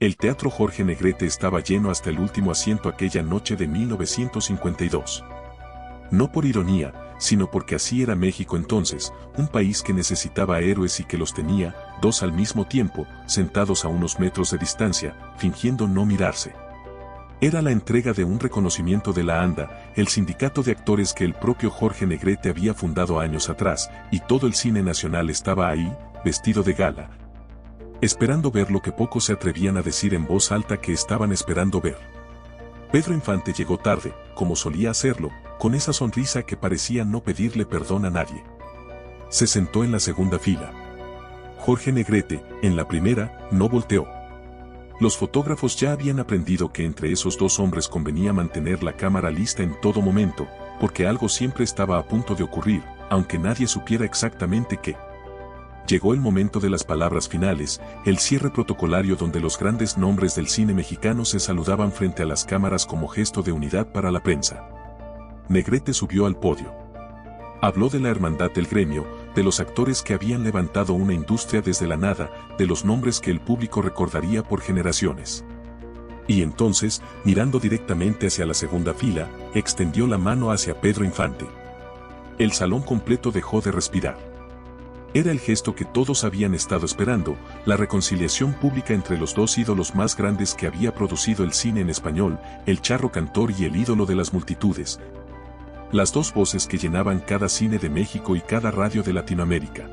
El Teatro Jorge Negrete estaba lleno hasta el último asiento aquella noche de 1952. No por ironía, sino porque así era México entonces, un país que necesitaba héroes y que los tenía, dos al mismo tiempo, sentados a unos metros de distancia, fingiendo no mirarse. Era la entrega de un reconocimiento de la ANDA, el sindicato de actores que el propio Jorge Negrete había fundado años atrás, y todo el cine nacional estaba ahí, vestido de gala, esperando ver lo que pocos se atrevían a decir en voz alta que estaban esperando ver. Pedro Infante llegó tarde, como solía hacerlo, con esa sonrisa que parecía no pedirle perdón a nadie. Se sentó en la segunda fila. Jorge Negrete, en la primera, no volteó. Los fotógrafos ya habían aprendido que entre esos dos hombres convenía mantener la cámara lista en todo momento, porque algo siempre estaba a punto de ocurrir, aunque nadie supiera exactamente qué. Llegó el momento de las palabras finales, el cierre protocolario donde los grandes nombres del cine mexicano se saludaban frente a las cámaras como gesto de unidad para la prensa. Negrete subió al podio. Habló de la hermandad del gremio, de los actores que habían levantado una industria desde la nada, de los nombres que el público recordaría por generaciones. Y entonces, mirando directamente hacia la segunda fila, extendió la mano hacia Pedro Infante. El salón completo dejó de respirar. Era el gesto que todos habían estado esperando, la reconciliación pública entre los dos ídolos más grandes que había producido el cine en español, el charro cantor y el ídolo de las multitudes. Las dos voces que llenaban cada cine de México y cada radio de Latinoamérica.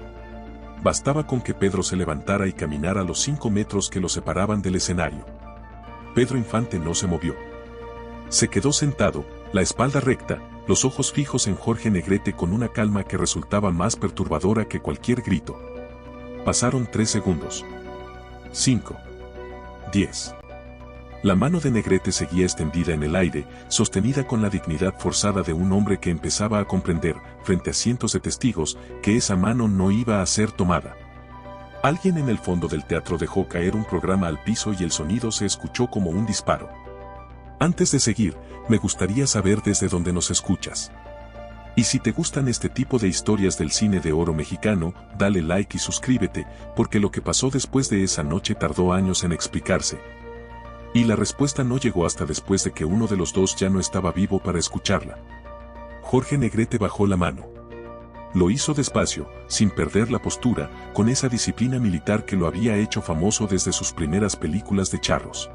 Bastaba con que Pedro se levantara y caminara los 5 metros que lo separaban del escenario. Pedro Infante no se movió. Se quedó sentado, la espalda recta, los ojos fijos en Jorge Negrete con una calma que resultaba más perturbadora que cualquier grito. Pasaron 3 segundos. 5. 10. La mano de Negrete seguía extendida en el aire, sostenida con la dignidad forzada de un hombre que empezaba a comprender, frente a cientos de testigos, que esa mano no iba a ser tomada. Alguien en el fondo del teatro dejó caer un programa al piso y el sonido se escuchó como un disparo. Antes de seguir, me gustaría saber desde dónde nos escuchas. Y si te gustan este tipo de historias del cine de oro mexicano, dale like y suscríbete, porque lo que pasó después de esa noche tardó años en explicarse. Y la respuesta no llegó hasta después de que uno de los dos ya no estaba vivo para escucharla. Jorge Negrete bajó la mano. Lo hizo despacio, sin perder la postura, con esa disciplina militar que lo había hecho famoso desde sus primeras películas de charros.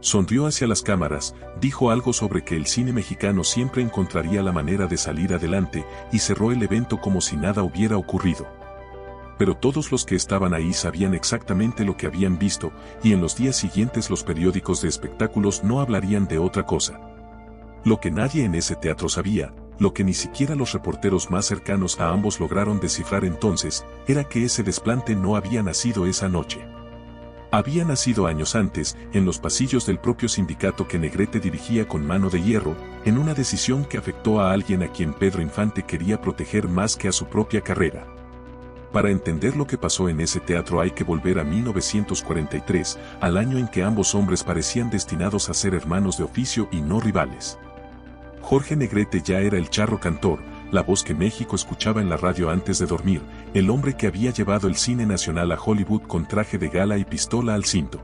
Sonrió hacia las cámaras, dijo algo sobre que el cine mexicano siempre encontraría la manera de salir adelante, y cerró el evento como si nada hubiera ocurrido. Pero todos los que estaban ahí sabían exactamente lo que habían visto, y en los días siguientes los periódicos de espectáculos no hablarían de otra cosa. Lo que nadie en ese teatro sabía, lo que ni siquiera los reporteros más cercanos a ambos lograron descifrar entonces, era que ese desplante no había nacido esa noche. Había nacido años antes, en los pasillos del propio sindicato que Negrete dirigía con mano de hierro, en una decisión que afectó a alguien a quien Pedro Infante quería proteger más que a su propia carrera. Para entender lo que pasó en ese teatro hay que volver a 1943, al año en que ambos hombres parecían destinados a ser hermanos de oficio y no rivales. Jorge Negrete ya era el charro cantor, la voz que México escuchaba en la radio antes de dormir, el hombre que había llevado el cine nacional a Hollywood con traje de gala y pistola al cinto.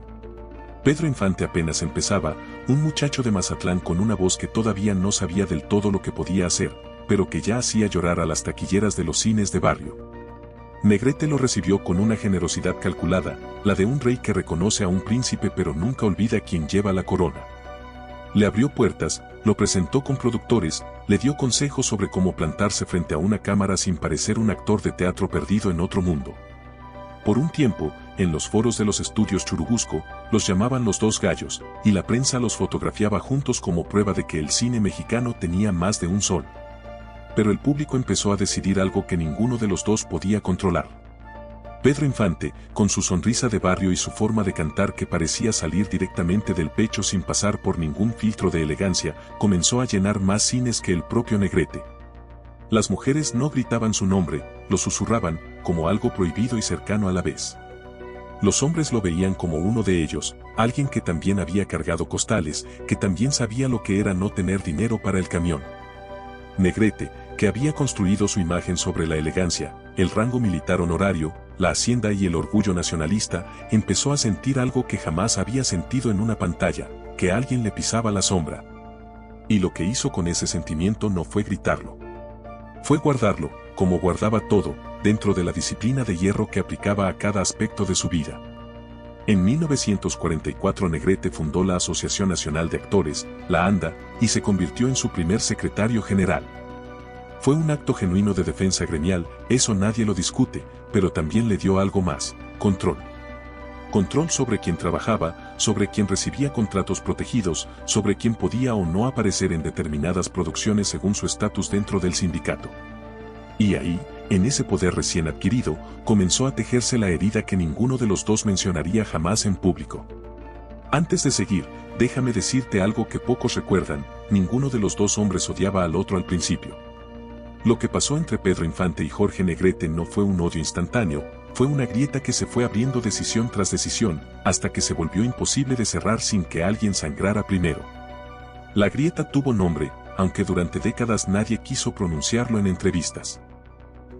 Pedro Infante apenas empezaba, un muchacho de Mazatlán con una voz que todavía no sabía del todo lo que podía hacer, pero que ya hacía llorar a las taquilleras de los cines de barrio. Negrete lo recibió con una generosidad calculada, la de un rey que reconoce a un príncipe pero nunca olvida a quien lleva la corona. Le abrió puertas, lo presentó con productores, le dio consejos sobre cómo plantarse frente a una cámara sin parecer un actor de teatro perdido en otro mundo. Por un tiempo, en los foros de los estudios Churubusco, los llamaban los dos gallos, y la prensa los fotografiaba juntos como prueba de que el cine mexicano tenía más de un sol. Pero el público empezó a decidir algo que ninguno de los dos podía controlar. Pedro Infante, con su sonrisa de barrio y su forma de cantar que parecía salir directamente del pecho sin pasar por ningún filtro de elegancia, comenzó a llenar más cines que el propio Negrete. Las mujeres no gritaban su nombre, lo susurraban, como algo prohibido y cercano a la vez. Los hombres lo veían como uno de ellos, alguien que también había cargado costales, que también sabía lo que era no tener dinero para el camión. Negrete, que había construido su imagen sobre la elegancia, el rango militar honorario, la hacienda y el orgullo nacionalista, empezó a sentir algo que jamás había sentido en una pantalla, que alguien le pisaba la sombra. Y lo que hizo con ese sentimiento no fue gritarlo. Fue guardarlo, como guardaba todo, dentro de la disciplina de hierro que aplicaba a cada aspecto de su vida. En 1944 Negrete fundó la Asociación Nacional de Actores, la ANDA, y se convirtió en su primer secretario general. Fue un acto genuino de defensa gremial, eso nadie lo discute, pero también le dio algo más: control. Control sobre quien trabajaba, sobre quien recibía contratos protegidos, sobre quien podía o no aparecer en determinadas producciones según su estatus dentro del sindicato. Y ahí, en ese poder recién adquirido, comenzó a tejerse la herida que ninguno de los dos mencionaría jamás en público. Antes de seguir, déjame decirte algo que pocos recuerdan: ninguno de los dos hombres odiaba al otro al principio. Lo que pasó entre Pedro Infante y Jorge Negrete no fue un odio instantáneo, fue una grieta que se fue abriendo decisión tras decisión, hasta que se volvió imposible de cerrar sin que alguien sangrara primero. La grieta tuvo nombre, aunque durante décadas nadie quiso pronunciarlo en entrevistas.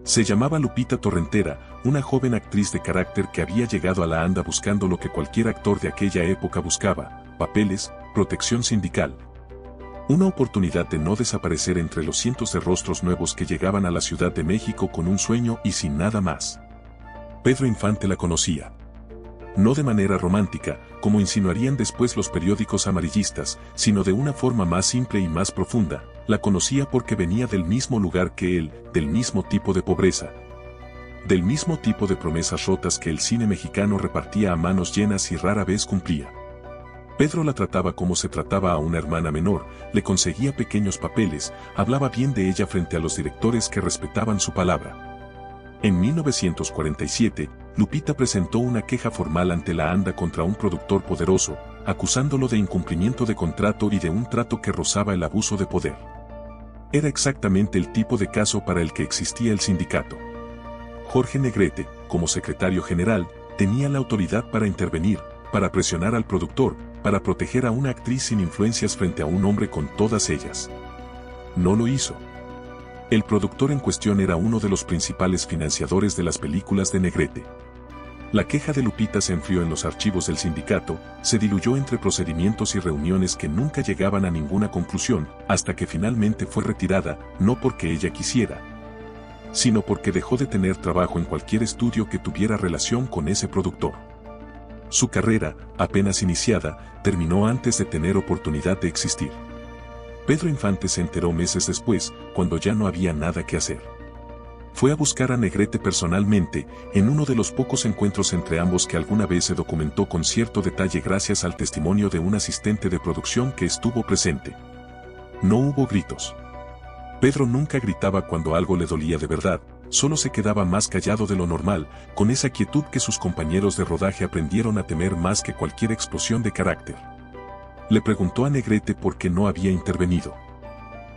Se llamaba Lupita Torrentera, una joven actriz de carácter que había llegado a la ANDA buscando lo que cualquier actor de aquella época buscaba: papeles, protección sindical. Una oportunidad de no desaparecer entre los cientos de rostros nuevos que llegaban a la Ciudad de México con un sueño y sin nada más. Pedro Infante la conocía. No de manera romántica, como insinuarían después los periódicos amarillistas, sino de una forma más simple y más profunda. La conocía porque venía del mismo lugar que él, del mismo tipo de pobreza, del mismo tipo de promesas rotas que el cine mexicano repartía a manos llenas y rara vez cumplía. Pedro la trataba como se trataba a una hermana menor, le conseguía pequeños papeles, hablaba bien de ella frente a los directores que respetaban su palabra. En 1947, Lupita presentó una queja formal ante la ANDA contra un productor poderoso, acusándolo de incumplimiento de contrato y de un trato que rozaba el abuso de poder. Era exactamente el tipo de caso para el que existía el sindicato. Jorge Negrete, como secretario general, tenía la autoridad para intervenir, para presionar al productor, para proteger a una actriz sin influencias frente a un hombre con todas ellas. No lo hizo. El productor en cuestión era uno de los principales financiadores de las películas de Negrete. La queja de Lupita se enfrió en los archivos del sindicato, se diluyó entre procedimientos y reuniones que nunca llegaban a ninguna conclusión, hasta que finalmente fue retirada, no porque ella quisiera, sino porque dejó de tener trabajo en cualquier estudio que tuviera relación con ese productor. Su carrera, apenas iniciada, terminó antes de tener oportunidad de existir. Pedro Infante se enteró meses después, cuando ya no había nada que hacer. Fue a buscar a Negrete personalmente, en uno de los pocos encuentros entre ambos que alguna vez se documentó con cierto detalle gracias al testimonio de un asistente de producción que estuvo presente. No hubo gritos. Pedro nunca gritaba cuando algo le dolía de verdad, solo se quedaba más callado de lo normal, con esa quietud que sus compañeros de rodaje aprendieron a temer más que cualquier explosión de carácter. Le preguntó a Negrete por qué no había intervenido.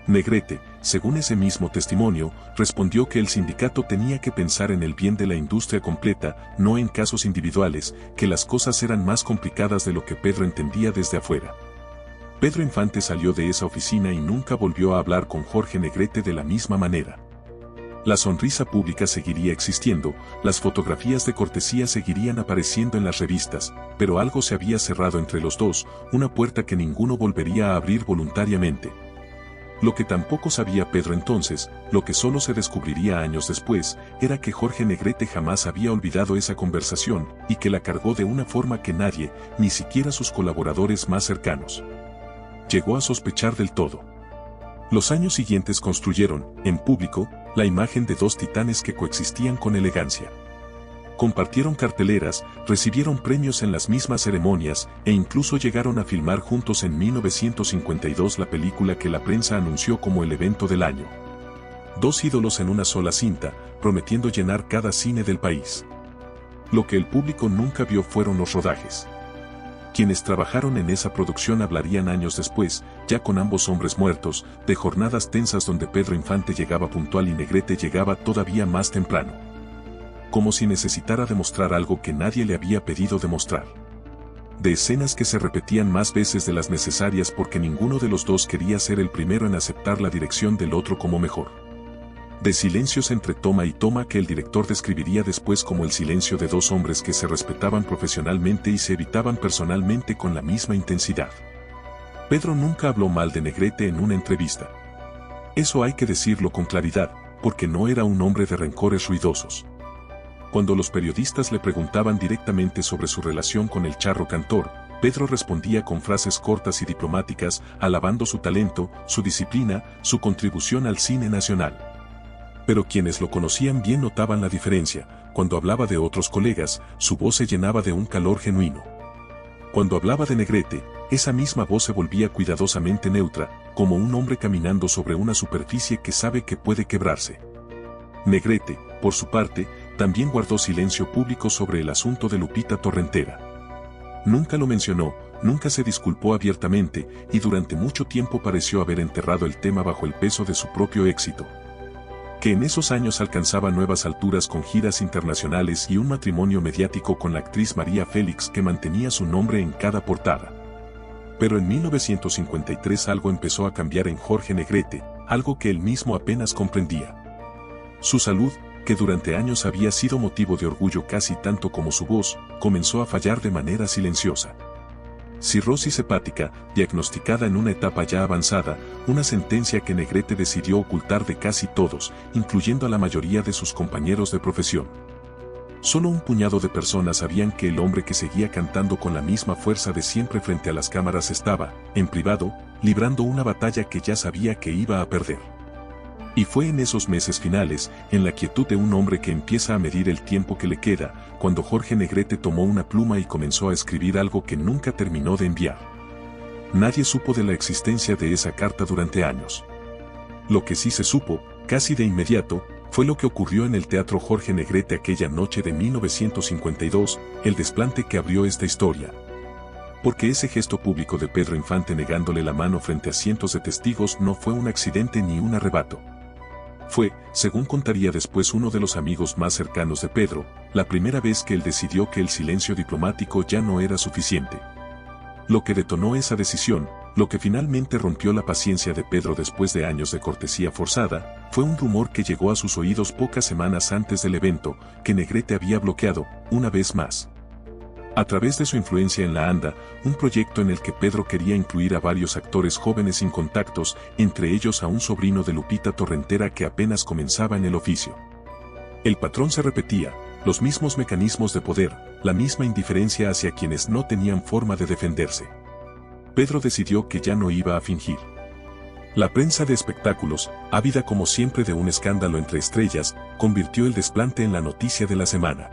Negrete, según ese mismo testimonio, respondió que el sindicato tenía que pensar en el bien de la industria completa, no en casos individuales, que las cosas eran más complicadas de lo que Pedro entendía desde afuera. Pedro Infante salió de esa oficina y nunca volvió a hablar con Jorge Negrete de la misma manera. La sonrisa pública seguiría existiendo, las fotografías de cortesía seguirían apareciendo en las revistas, pero algo se había cerrado entre los dos, una puerta que ninguno volvería a abrir voluntariamente. Lo que tampoco sabía Pedro entonces, lo que solo se descubriría años después, era que Jorge Negrete jamás había olvidado esa conversación, y que la cargó de una forma que nadie, ni siquiera sus colaboradores más cercanos, llegó a sospechar del todo. Los años siguientes construyeron, en público, la imagen de dos titanes que coexistían con elegancia. Compartieron carteleras, recibieron premios en las mismas ceremonias, e incluso llegaron a filmar juntos en 1952 la película que la prensa anunció como el evento del año. Dos ídolos en una sola cinta, prometiendo llenar cada cine del país. Lo que el público nunca vio fueron los rodajes. Quienes trabajaron en esa producción hablarían años después, ya con ambos hombres muertos, de jornadas tensas donde Pedro Infante llegaba puntual y Negrete llegaba todavía más temprano. Como si necesitara demostrar algo que nadie le había pedido demostrar. De escenas que se repetían más veces de las necesarias porque ninguno de los dos quería ser el primero en aceptar la dirección del otro como mejor. de silencios entre toma y toma que el director describiría después como el silencio de dos hombres que se respetaban profesionalmente y se evitaban personalmente con la misma intensidad. Pedro nunca habló mal de Negrete en una entrevista. Eso hay que decirlo con claridad, porque no era un hombre de rencores ruidosos. Cuando los periodistas le preguntaban directamente sobre su relación con el charro cantor, Pedro respondía con frases cortas y diplomáticas, alabando su talento, su disciplina, su contribución al cine nacional. Pero quienes lo conocían bien notaban la diferencia. Cuando hablaba de otros colegas, su voz se llenaba de un calor genuino. Cuando hablaba de Negrete, esa misma voz se volvía cuidadosamente neutra, como un hombre caminando sobre una superficie que sabe que puede quebrarse. Negrete, por su parte, también guardó silencio público sobre el asunto de Lupita Torrentera. Nunca lo mencionó, nunca se disculpó abiertamente, y durante mucho tiempo pareció haber enterrado el tema bajo el peso de su propio éxito, que en esos años alcanzaba nuevas alturas con giras internacionales y un matrimonio mediático con la actriz María Félix que mantenía su nombre en cada portada. Pero en 1953 algo empezó a cambiar en Jorge Negrete, algo que él mismo apenas comprendía. Su salud, que durante años había sido motivo de orgullo casi tanto como su voz, comenzó a fallar de manera silenciosa. Cirrosis hepática, diagnosticada en una etapa ya avanzada, una sentencia que Negrete decidió ocultar de casi todos, incluyendo a la mayoría de sus compañeros de profesión. Solo un puñado de personas sabían que el hombre que seguía cantando con la misma fuerza de siempre frente a las cámaras estaba, en privado, librando una batalla que ya sabía que iba a perder. Y fue en esos meses finales, en la quietud de un hombre que empieza a medir el tiempo que le queda, cuando Jorge Negrete tomó una pluma y comenzó a escribir algo que nunca terminó de enviar. Nadie supo de la existencia de esa carta durante años. Lo que sí se supo, casi de inmediato, fue lo que ocurrió en el Teatro Jorge Negrete aquella noche de 1952, el desplante que abrió esta historia. Porque ese gesto público de Pedro Infante negándole la mano frente a cientos de testigos no fue un accidente ni un arrebato. Fue, según contaría después uno de los amigos más cercanos de Pedro, la primera vez que él decidió que el silencio diplomático ya no era suficiente. Lo que detonó esa decisión, lo que finalmente rompió la paciencia de Pedro después de años de cortesía forzada, fue un rumor que llegó a sus oídos pocas semanas antes del evento, que Negrete había bloqueado, una vez más. A través de su influencia en la ANDA, un proyecto en el que Pedro quería incluir a varios actores jóvenes sin contactos, entre ellos a un sobrino de Lupita Torrentera que apenas comenzaba en el oficio. El patrón se repetía, los mismos mecanismos de poder, la misma indiferencia hacia quienes no tenían forma de defenderse. Pedro decidió que ya no iba a fingir. La prensa de espectáculos, ávida como siempre de un escándalo entre estrellas, convirtió el desplante en la noticia de la semana.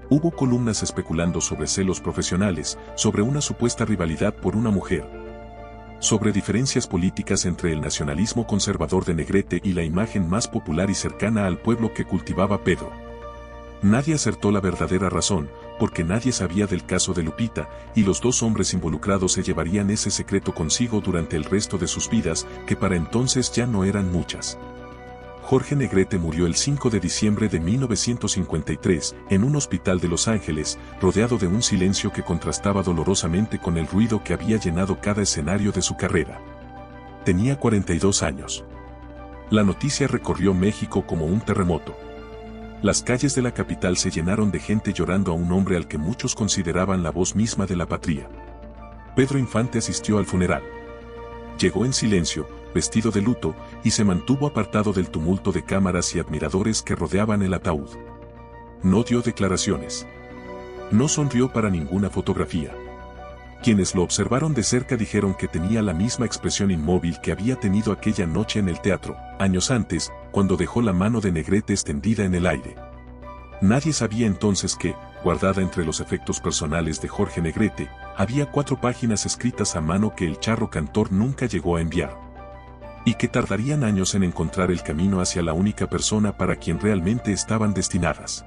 Hubo columnas especulando sobre celos profesionales, sobre una supuesta rivalidad por una mujer, sobre diferencias políticas entre el nacionalismo conservador de Negrete y la imagen más popular y cercana al pueblo que cultivaba Pedro. Nadie acertó la verdadera razón, porque nadie sabía del caso de Lupita, y los dos hombres involucrados se llevarían ese secreto consigo durante el resto de sus vidas, que para entonces ya no eran muchas. Jorge Negrete murió el 5 de diciembre de 1953, en un hospital de Los Ángeles, rodeado de un silencio que contrastaba dolorosamente con el ruido que había llenado cada escenario de su carrera. Tenía 42 años. La noticia recorrió México como un terremoto. Las calles de la capital se llenaron de gente llorando a un hombre al que muchos consideraban la voz misma de la patria. Pedro Infante asistió al funeral. Llegó en silencio, vestido de luto, y se mantuvo apartado del tumulto de cámaras y admiradores que rodeaban el ataúd. No dio declaraciones. No sonrió para ninguna fotografía. Quienes lo observaron de cerca dijeron que tenía la misma expresión inmóvil que había tenido aquella noche en el teatro, años antes, cuando dejó la mano de Negrete extendida en el aire. Nadie sabía entonces que, guardada entre los efectos personales de Jorge Negrete, había 4 páginas escritas a mano que el charro cantor nunca llegó a enviar. Y que tardarían años en encontrar el camino hacia la única persona para quien realmente estaban destinadas.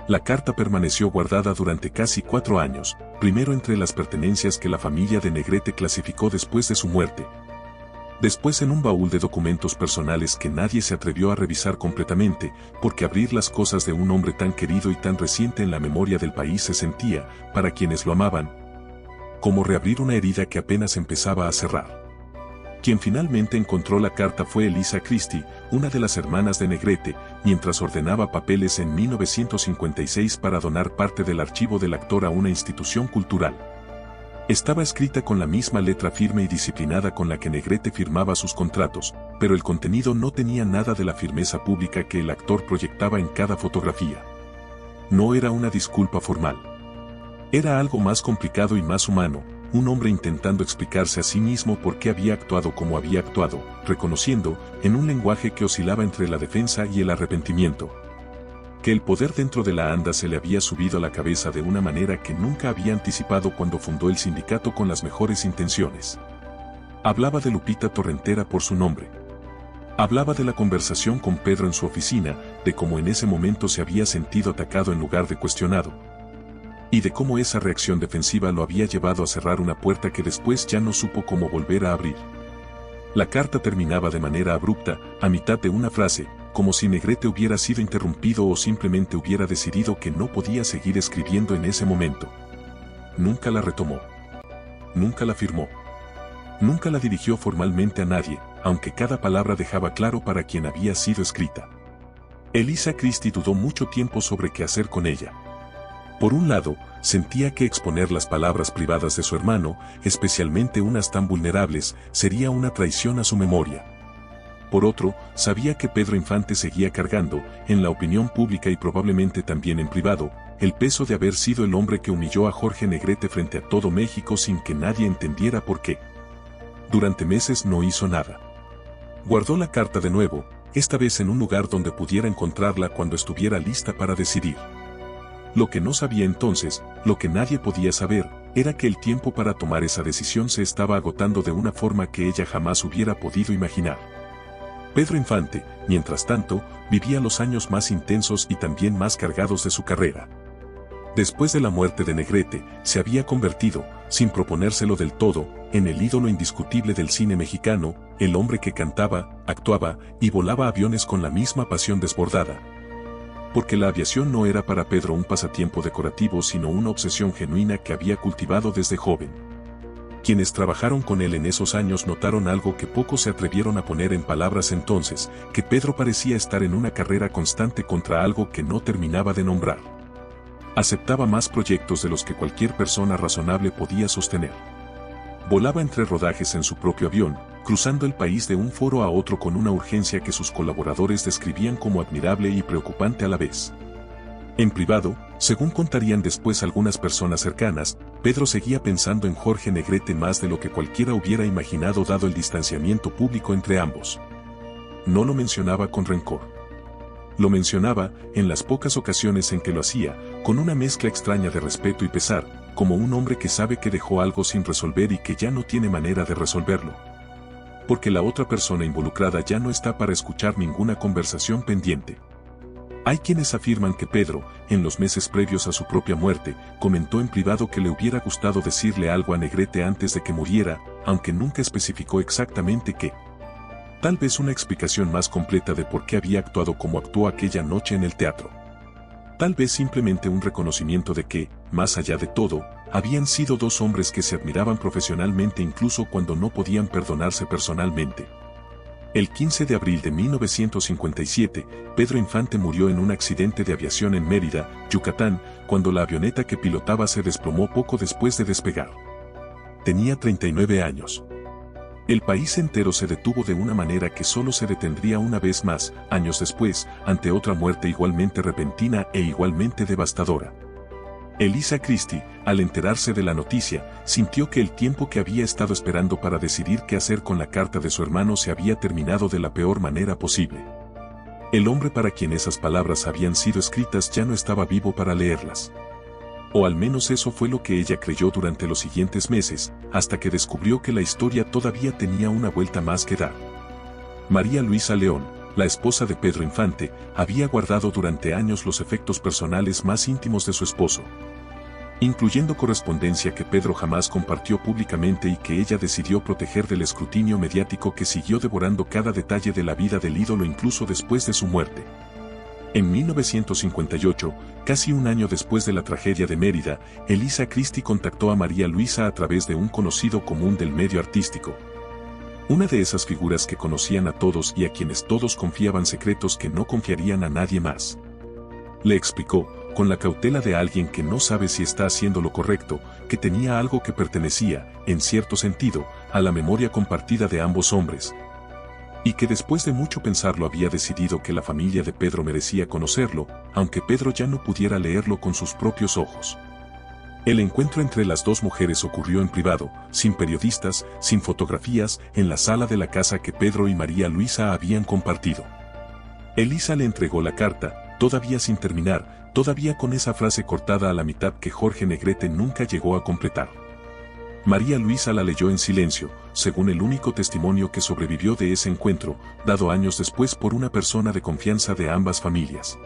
La carta permaneció guardada durante casi 4 años, primero entre las pertenencias que la familia de Negrete clasificó después de su muerte. Después en un baúl de documentos personales que nadie se atrevió a revisar completamente, porque abrir las cosas de un hombre tan querido y tan reciente en la memoria del país se sentía, para quienes lo amaban, como reabrir una herida que apenas empezaba a cerrar. Quien finalmente encontró la carta fue Elisa Christie, una de las hermanas de Negrete, mientras ordenaba papeles en 1956 para donar parte del archivo del actor a una institución cultural. Estaba escrita con la misma letra firme y disciplinada con la que Negrete firmaba sus contratos, pero el contenido no tenía nada de la firmeza pública que el actor proyectaba en cada fotografía. No era una disculpa formal. Era algo más complicado y más humano, un hombre intentando explicarse a sí mismo por qué había actuado como había actuado, reconociendo, en un lenguaje que oscilaba entre la defensa y el arrepentimiento, que el poder dentro de la ANDA se le había subido a la cabeza de una manera que nunca había anticipado cuando fundó el sindicato con las mejores intenciones. Hablaba de Lupita Torrentera por su nombre. Hablaba de la conversación con Pedro en su oficina, de cómo en ese momento se había sentido atacado en lugar de cuestionado. Y de cómo esa reacción defensiva lo había llevado a cerrar una puerta que después ya no supo cómo volver a abrir. La carta terminaba de manera abrupta, a mitad de una frase, como si Negrete hubiera sido interrumpido o simplemente hubiera decidido que no podía seguir escribiendo en ese momento. Nunca la retomó. Nunca la firmó. Nunca la dirigió formalmente a nadie, aunque cada palabra dejaba claro para quién había sido escrita. Elisa Christie dudó mucho tiempo sobre qué hacer con ella. Por un lado, sentía que exponer las palabras privadas de su hermano, especialmente unas tan vulnerables, sería una traición a su memoria. Por otro, sabía que Pedro Infante seguía cargando, en la opinión pública y probablemente también en privado, el peso de haber sido el hombre que humilló a Jorge Negrete frente a todo México sin que nadie entendiera por qué. Durante meses no hizo nada. Guardó la carta de nuevo, esta vez en un lugar donde pudiera encontrarla cuando estuviera lista para decidir. Lo que no sabía entonces, lo que nadie podía saber, era que el tiempo para tomar esa decisión se estaba agotando de una forma que ella jamás hubiera podido imaginar. Pedro Infante, mientras tanto, vivía los años más intensos y también más cargados de su carrera. Después de la muerte de Negrete, se había convertido, sin proponérselo del todo, en el ídolo indiscutible del cine mexicano, el hombre que cantaba, actuaba y volaba aviones con la misma pasión desbordada. Porque la aviación no era para Pedro un pasatiempo decorativo sino una obsesión genuina que había cultivado desde joven. Quienes trabajaron con él en esos años notaron algo que pocos se atrevieron a poner en palabras entonces, que Pedro parecía estar en una carrera constante contra algo que no terminaba de nombrar. Aceptaba más proyectos de los que cualquier persona razonable podía sostener. Volaba entre rodajes en su propio avión, cruzando el país de un foro a otro con una urgencia que sus colaboradores describían como admirable y preocupante a la vez. En privado, según contarían después algunas personas cercanas, Pedro seguía pensando en Jorge Negrete más de lo que cualquiera hubiera imaginado dado el distanciamiento público entre ambos. No lo mencionaba con rencor. Lo mencionaba, en las pocas ocasiones en que lo hacía, con una mezcla extraña de respeto y pesar, como un hombre que sabe que dejó algo sin resolver y que ya no tiene manera de resolverlo. Porque la otra persona involucrada ya no está para escuchar ninguna conversación pendiente. Hay quienes afirman que Pedro, en los meses previos a su propia muerte, comentó en privado que le hubiera gustado decirle algo a Negrete antes de que muriera, aunque nunca especificó exactamente qué. Tal vez una explicación más completa de por qué había actuado como actuó aquella noche en el teatro. Tal vez simplemente un reconocimiento de que, más allá de todo, habían sido dos hombres que se admiraban profesionalmente incluso cuando no podían perdonarse personalmente. El 15 de abril de 1957, Pedro Infante murió en un accidente de aviación en Mérida, Yucatán, cuando la avioneta que pilotaba se desplomó poco después de despegar. Tenía 39 años. El país entero se detuvo de una manera que solo se detendría una vez más, años después, ante otra muerte igualmente repentina e igualmente devastadora. Elisa Christie, al enterarse de la noticia, sintió que el tiempo que había estado esperando para decidir qué hacer con la carta de su hermano se había terminado de la peor manera posible. El hombre para quien esas palabras habían sido escritas ya no estaba vivo para leerlas. O al menos eso fue lo que ella creyó durante los siguientes meses, hasta que descubrió que la historia todavía tenía una vuelta más que dar. María Luisa León, la esposa de Pedro Infante, había guardado durante años los efectos personales más íntimos de su esposo, incluyendo correspondencia que Pedro jamás compartió públicamente y que ella decidió proteger del escrutinio mediático que siguió devorando cada detalle de la vida del ídolo incluso después de su muerte. En 1958, casi un año después de la tragedia de Mérida, Elisa Christie contactó a María Luisa a través de un conocido común del medio artístico. Una de esas figuras que conocían a todos y a quienes todos confiaban secretos que no confiarían a nadie más. Le explicó, con la cautela de alguien que no sabe si está haciendo lo correcto, que tenía algo que pertenecía, en cierto sentido, a la memoria compartida de ambos hombres. Y que después de mucho pensarlo había decidido que la familia de Pedro merecía conocerlo, aunque Pedro ya no pudiera leerlo con sus propios ojos. El encuentro entre las dos mujeres ocurrió en privado, sin periodistas, sin fotografías, en la sala de la casa que Pedro y María Luisa habían compartido. Elisa le entregó la carta, todavía sin terminar, todavía con esa frase cortada a la mitad que Jorge Negrete nunca llegó a completar. María Luisa la leyó en silencio, según el único testimonio que sobrevivió de ese encuentro, dado años después por una persona de confianza de ambas familias.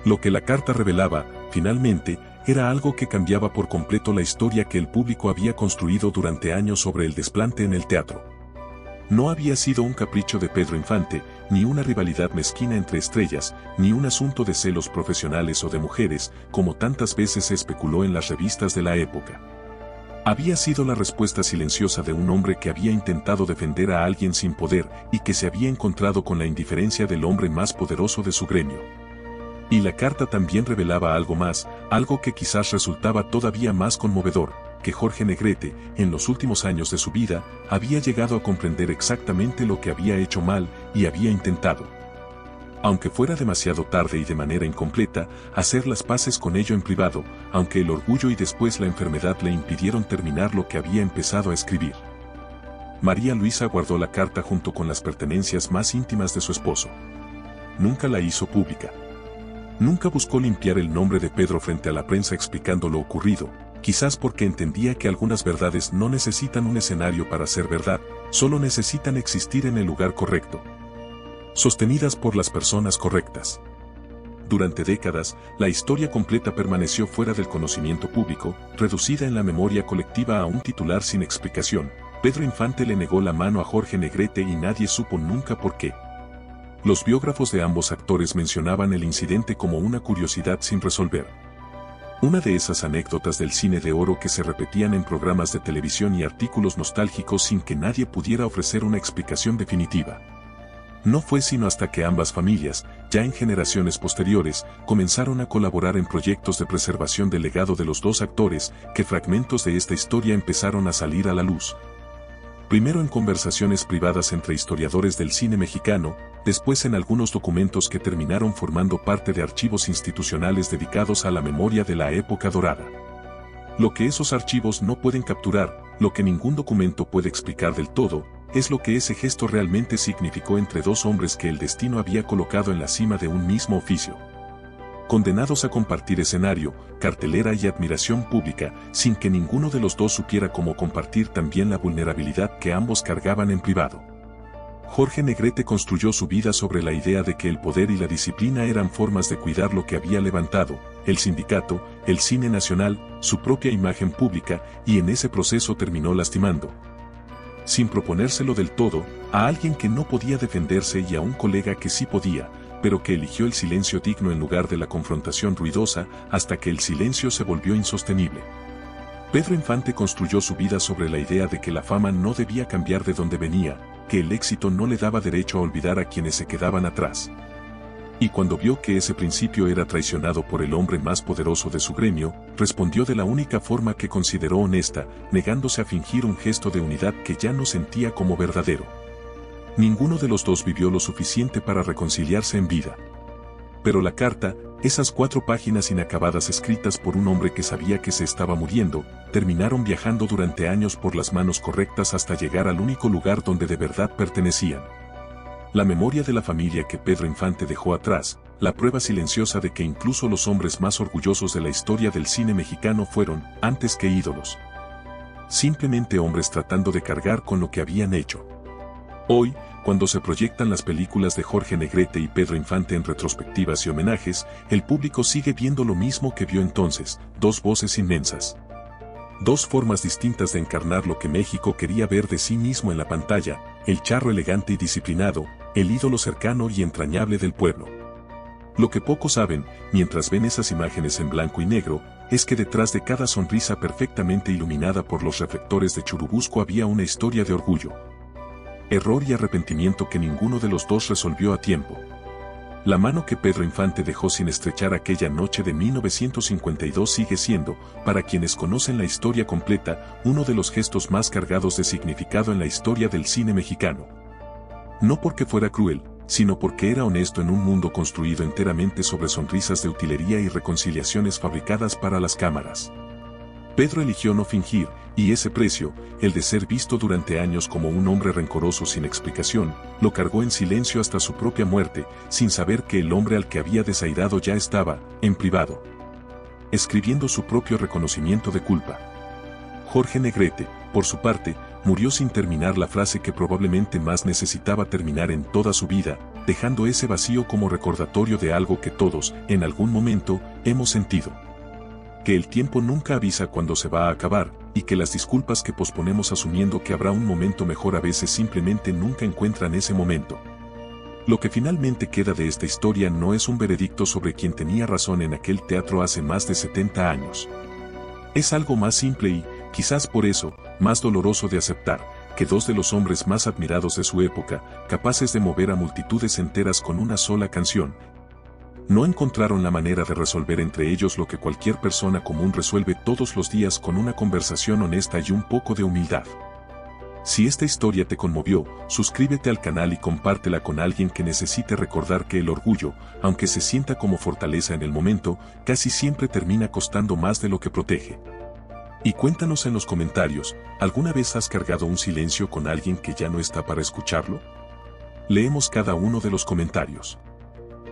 Lo que la carta revelaba, finalmente, era algo que cambiaba por completo la historia que el público había construido durante años sobre el desplante en el teatro. No había sido un capricho de Pedro Infante, ni una rivalidad mezquina entre estrellas, ni un asunto de celos profesionales o de mujeres, como tantas veces se especuló en las revistas de la época. Había sido la respuesta silenciosa de un hombre que había intentado defender a alguien sin poder y que se había encontrado con la indiferencia del hombre más poderoso de su gremio. Y la carta también revelaba algo más, algo que quizás resultaba todavía más conmovedor, que Jorge Negrete, en los últimos años de su vida, había llegado a comprender exactamente lo que había hecho mal y había intentado, aunque fuera demasiado tarde y de manera incompleta, hacer las paces con ello en privado, aunque el orgullo y después la enfermedad le impidieron terminar lo que había empezado a escribir. María Luisa guardó la carta junto con las pertenencias más íntimas de su esposo. Nunca la hizo pública. Nunca buscó limpiar el nombre de Pedro frente a la prensa explicando lo ocurrido, quizás porque entendía que algunas verdades no necesitan un escenario para ser verdad, solo necesitan existir en el lugar correcto, sostenidas por las personas correctas. Durante décadas, la historia completa permaneció fuera del conocimiento público, reducida en la memoria colectiva a un titular sin explicación. Pedro Infante le negó la mano a Jorge Negrete y nadie supo nunca por qué. Los biógrafos de ambos actores mencionaban el incidente como una curiosidad sin resolver. Una de esas anécdotas del cine de oro que se repetían en programas de televisión y artículos nostálgicos sin que nadie pudiera ofrecer una explicación definitiva. No fue sino hasta que ambas familias, ya en generaciones posteriores, comenzaron a colaborar en proyectos de preservación del legado de los dos actores, que fragmentos de esta historia empezaron a salir a la luz. Primero en conversaciones privadas entre historiadores del cine mexicano, después en algunos documentos que terminaron formando parte de archivos institucionales dedicados a la memoria de la época dorada. Lo que esos archivos no pueden capturar, lo que ningún documento puede explicar del todo, es lo que ese gesto realmente significó entre dos hombres que el destino había colocado en la cima de un mismo oficio. Condenados a compartir escenario, cartelera y admiración pública, sin que ninguno de los dos supiera cómo compartir también la vulnerabilidad que ambos cargaban en privado. Jorge Negrete construyó su vida sobre la idea de que el poder y la disciplina eran formas de cuidar lo que había levantado, el sindicato, el cine nacional, su propia imagen pública, y en ese proceso terminó lastimando, sin proponérselo del todo, a alguien que no podía defenderse y a un colega que sí podía, pero que eligió el silencio digno en lugar de la confrontación ruidosa, hasta que el silencio se volvió insostenible. Pedro Infante construyó su vida sobre la idea de que la fama no debía cambiar de donde venía, que el éxito no le daba derecho a olvidar a quienes se quedaban atrás. Y cuando vio que ese principio era traicionado por el hombre más poderoso de su gremio, respondió de la única forma que consideró honesta, negándose a fingir un gesto de unidad que ya no sentía como verdadero. Ninguno de los dos vivió lo suficiente para reconciliarse en vida. Pero la carta, esas 4 páginas inacabadas escritas por un hombre que sabía que se estaba muriendo, terminaron viajando durante años por las manos correctas hasta llegar al único lugar donde de verdad pertenecían. La memoria de la familia que Pedro Infante dejó atrás, la prueba silenciosa de que incluso los hombres más orgullosos de la historia del cine mexicano fueron, antes que ídolos, simplemente hombres tratando de cargar con lo que habían hecho. Hoy, cuando se proyectan las películas de Jorge Negrete y Pedro Infante en retrospectivas y homenajes, el público sigue viendo lo mismo que vio entonces, 2 voces inmensas. 2 formas distintas de encarnar lo que México quería ver de sí mismo en la pantalla, el charro elegante y disciplinado, el ídolo cercano y entrañable del pueblo. Lo que pocos saben, mientras ven esas imágenes en blanco y negro, es que detrás de cada sonrisa perfectamente iluminada por los reflectores de Churubusco había una historia de orgullo. error y arrepentimiento que ninguno de los dos resolvió a tiempo. La mano que Pedro Infante dejó sin estrechar aquella noche de 1952 sigue siendo, para quienes conocen la historia completa, uno de los gestos más cargados de significado en la historia del cine mexicano. No porque fuera cruel, sino porque era honesto en un mundo construido enteramente sobre sonrisas de utilería y reconciliaciones fabricadas para las cámaras. Pedro eligió no fingir, y ese precio, el de ser visto durante años como un hombre rencoroso sin explicación, lo cargó en silencio hasta su propia muerte, sin saber que el hombre al que había desairado ya estaba, en privado, escribiendo su propio reconocimiento de culpa. Jorge Negrete, por su parte, murió sin terminar la frase que probablemente más necesitaba terminar en toda su vida, dejando ese vacío como recordatorio de algo que todos, en algún momento, hemos sentido. Que el tiempo nunca avisa cuando se va a acabar, y que las disculpas que posponemos asumiendo que habrá un momento mejor a veces simplemente nunca encuentran ese momento. Lo que finalmente queda de esta historia no es un veredicto sobre quien tenía razón en aquel teatro hace más de 70 años. Es algo más simple y, quizás por eso, más doloroso de aceptar, que dos de los hombres más admirados de su época, capaces de mover a multitudes enteras con una sola canción, no encontraron la manera de resolver entre ellos lo que cualquier persona común resuelve todos los días con una conversación honesta y un poco de humildad. Si esta historia te conmovió, suscríbete al canal y compártela con alguien que necesite recordar que el orgullo, aunque se sienta como fortaleza en el momento, casi siempre termina costando más de lo que protege. Y cuéntanos en los comentarios, ¿alguna vez has cargado un silencio con alguien que ya no está para escucharlo? Leemos cada uno de los comentarios.